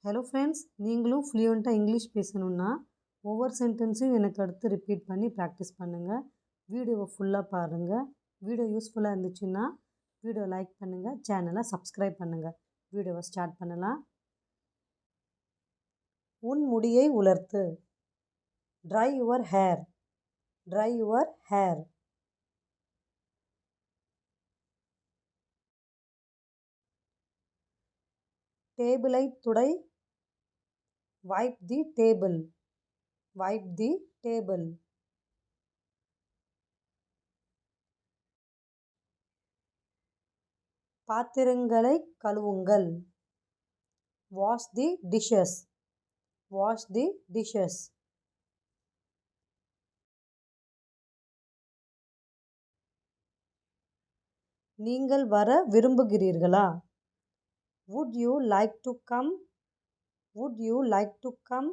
Hello friends, நீங்களும் ஃப்ளூயண்ட்டாக English பேசணுன்னா ஒவ்வொரு சென்டென்ஸையும் எனக்கு அடுத்து ரிப்பீட் பண்ணி ப்ராக்டிஸ் பண்ணுங்கள். வீடியோவை ஃபுல்லாக பாருங்கள். வீடியோ யூஸ்ஃபுல்லாக இருந்துச்சுன்னா வீடியோ லைக் பண்ணுங்கள், சேனலை சப்ஸ்கிரைப் பண்ணுங்கள். வீடியோவை ஸ்டார்ட் பண்ணலாம். உன் முடியை உலர்த்து. Dry your hair. Dry your hair. டேபிளை துடை. Wipe the table. Wipe the table. பாத்திரங்களை கழுவுங்கள். Wash the dishes. Wash the dishes. நீங்கள் வர விரும்புகிறீர்களா? Would you like to come? Would you like to come?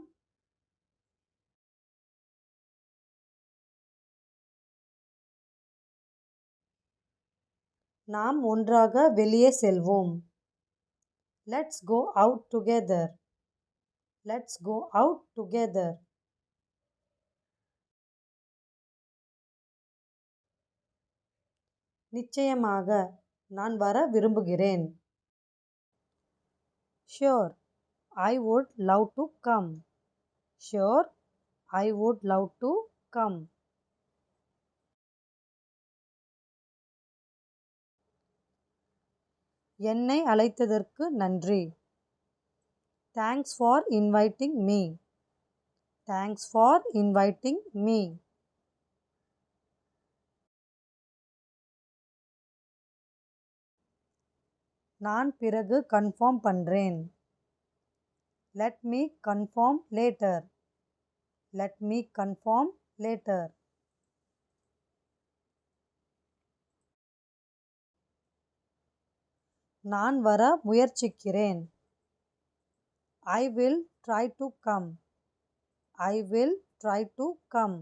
நாம் ஒன்றாக வெளியே செல்வோம். Let's go out together. Let's go out together. நிச்சயமாக, நான் வர விரும்புகிறேன். Sure, I would love to come. Sure, I would love to come. என்னை அழைத்ததற்கு நன்றி. Thanks for inviting me. Thanks for inviting me. நான் பிறகு கன்ஃபார்ம் பண்றேன். Let me confirm later. Let me confirm later. நான் வர முயற்சிக்கிறேன். I will try to come. I will try to come.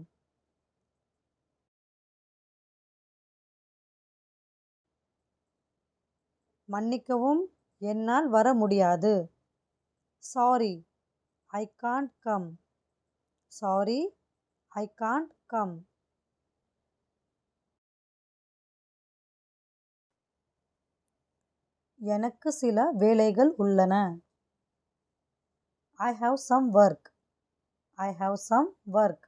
மன்னிக்கவும், என்னால் வர முடியாது. Sorry, I can't come. Sorry, I can't come. எனக்கு சில வேலைகள் உள்ளன. I have some work. I have some work.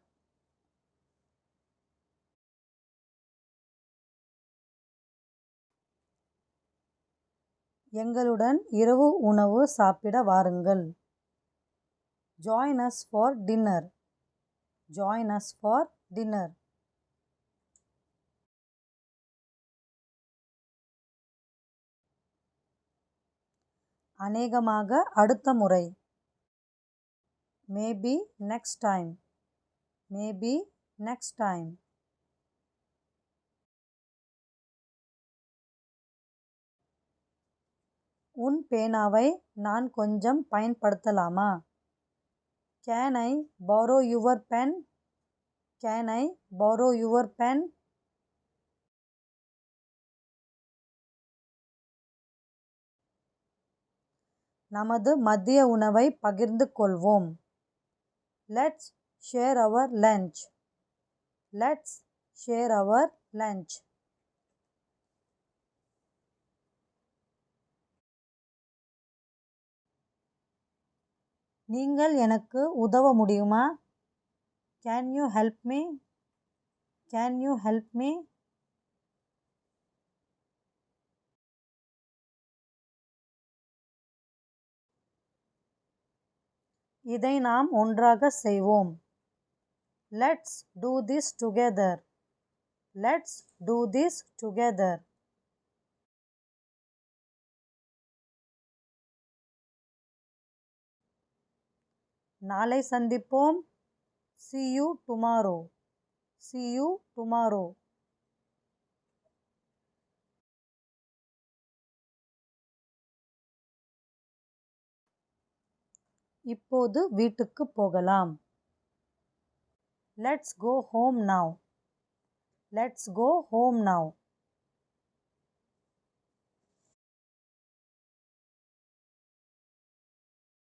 எங்களுடன் இரவு உணவு சாப்பிட வாருங்கள். Join us for dinner. Join us for dinner. அநேகமாக அடுத்த முறை. Maybe next time. Maybe next time. உன் பேனாவை நான் கொஞ்சம் பயன்படுத்தலாமா? Can I borrow your pen? Can I borrow your pen? நமது மதிய உணவை பகிர்ந்து கொள்வோம். Let's share our lunch. Let's share our lunch. நீங்கள் எனக்கு உதவ முடியுமா? Can you help me? Can you help me? இதை நாம் ஒன்றாக செய்வோம். Let's do this together. Let's do this together. நாளை சந்திப்போம். See you tomorrow. See you tomorrow. இப்போது வீட்டுக்கு போகலாம். Let's go home now. Let's go home now.